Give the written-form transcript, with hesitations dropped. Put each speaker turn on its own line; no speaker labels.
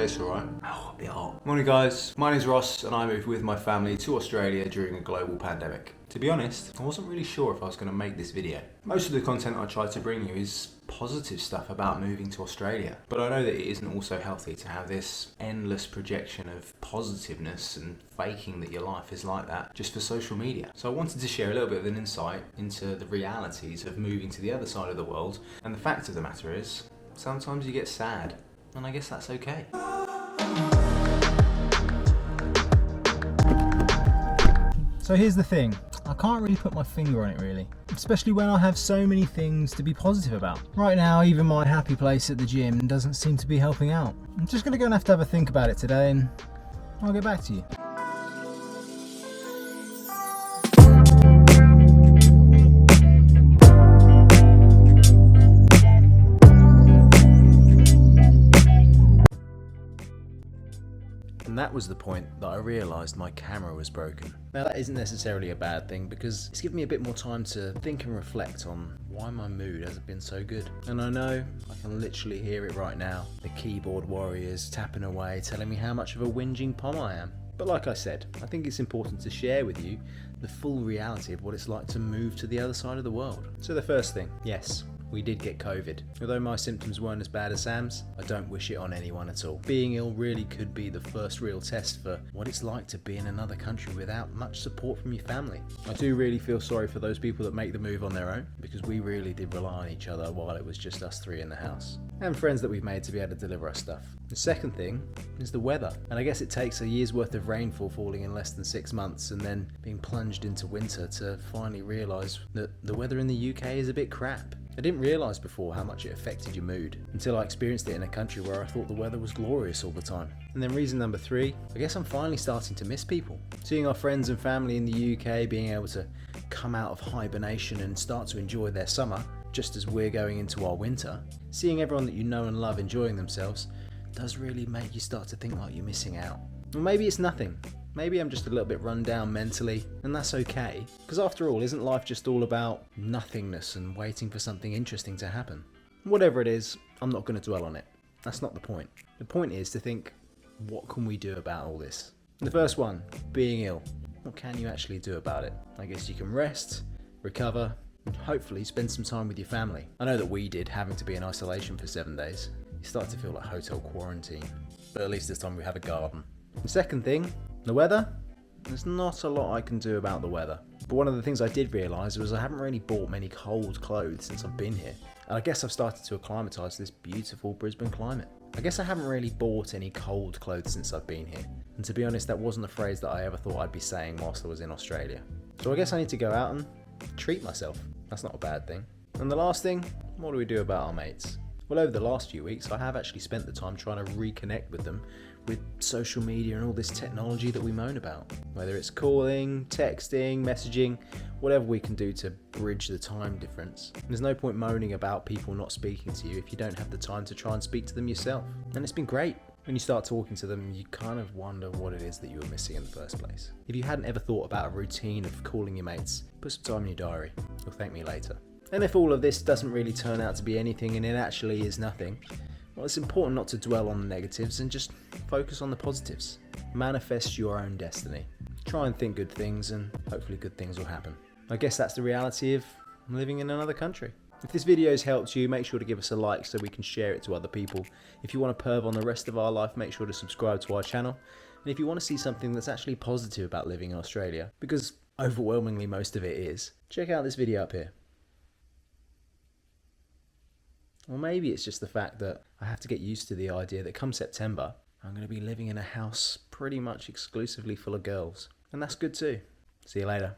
Tastes alright.
Oh, a bit hot.
Morning guys, my name's Ross and I moved with my family to Australia during a global pandemic. To be honest, I wasn't really sure if I was going to make this video. Most of the content I try to bring you is positive stuff about moving to Australia, but I know that it isn't also healthy to have this endless projection of positiveness and faking that your life is like that just for social media. So I wanted to share a little bit of an insight into the realities of moving to the other side of the world, and the fact of the matter is, sometimes you get sad, and I guess that's okay.
So here's the thing, I can't really put my finger on it really, especially when I have so many things to be positive about. Right now, even my happy place at the gym doesn't seem to be helping out. I'm just gonna go and have a think about it today and I'll get back to you.
And that was the point that I realised my camera was broken. Now that isn't necessarily a bad thing because it's given me a bit more time to think and reflect on why my mood hasn't been so good. And I know I can literally hear it right now. The keyboard warriors tapping away, telling me how much of a whinging pom I am. But like I said, I think it's important to share with you the full reality of what it's like to move to the other side of the world. So the first thing, yes, we did get COVID. Although my symptoms weren't as bad as Sam's, I don't wish it on anyone at all. Being ill really could be the first real test for what it's like to be in another country without much support from your family. I do really feel sorry for those people that make the move on their own, because we really did rely on each other while it was just us three in the house. And friends that we've made to be able to deliver us stuff. The second thing is the weather. And I guess it takes a year's worth of rainfall falling in less than 6 months and then being plunged into winter to finally realise that the weather in the UK is a bit crap. I didn't realise before how much it affected your mood until I experienced it in a country where I thought the weather was glorious all the time. And then reason number 3, I guess I'm finally starting to miss people. Seeing our friends and family in the UK being able to come out of hibernation and start to enjoy their summer, just as we're going into our winter, seeing everyone that you know and love enjoying themselves does really make you start to think like you're missing out. Or maybe it's nothing. Maybe I'm just a little bit run down mentally, and that's okay. Because after all, isn't life just all about nothingness and waiting for something interesting to happen? Whatever it is, I'm not going to dwell on it. That's not the point. The point is to think, what can we do about all this? The first one, being ill. What can you actually do about it? I guess you can rest, recover, and hopefully spend some time with your family. I know that we did, having to be in isolation for 7 days. You start to feel like hotel quarantine. But at least this time we have a garden. The second thing, the weather. There's not a lot I can do about the weather. But one of the things I did realise was I haven't really bought many cold clothes since I've been here. And I guess I've started to acclimatise to this beautiful Brisbane climate. I guess I haven't really bought any cold clothes since I've been here. And to be honest, that wasn't a phrase that I ever thought I'd be saying whilst I was in Australia. So I guess I need to go out and treat myself. That's not a bad thing. And the last thing, what do we do about our mates? Well, over the last few weeks, I have actually spent the time trying to reconnect with them with social media and all this technology that we moan about. Whether it's calling, texting, messaging, whatever we can do to bridge the time difference. There's no point moaning about people not speaking to you if you don't have the time to try and speak to them yourself. And it's been great. When you start talking to them, you kind of wonder what it is that you were missing in the first place. If you hadn't ever thought about a routine of calling your mates, put some time in your diary. You'll thank me later. And if all of this doesn't really turn out to be anything and it actually is nothing, well, it's important not to dwell on the negatives and just focus on the positives. Manifest your own destiny. Try and think good things and hopefully good things will happen. I guess that's the reality of living in another country. If this video has helped you, make sure to give us a like so we can share it to other people. If you want to perv on the rest of our life, make sure to subscribe to our channel. And if you want to see something that's actually positive about living in Australia, because overwhelmingly most of it is, check out this video up here. Or maybe it's just the fact that I have to get used to the idea that come September, I'm going to be living in a house pretty much exclusively full of girls. And that's good too. See you later.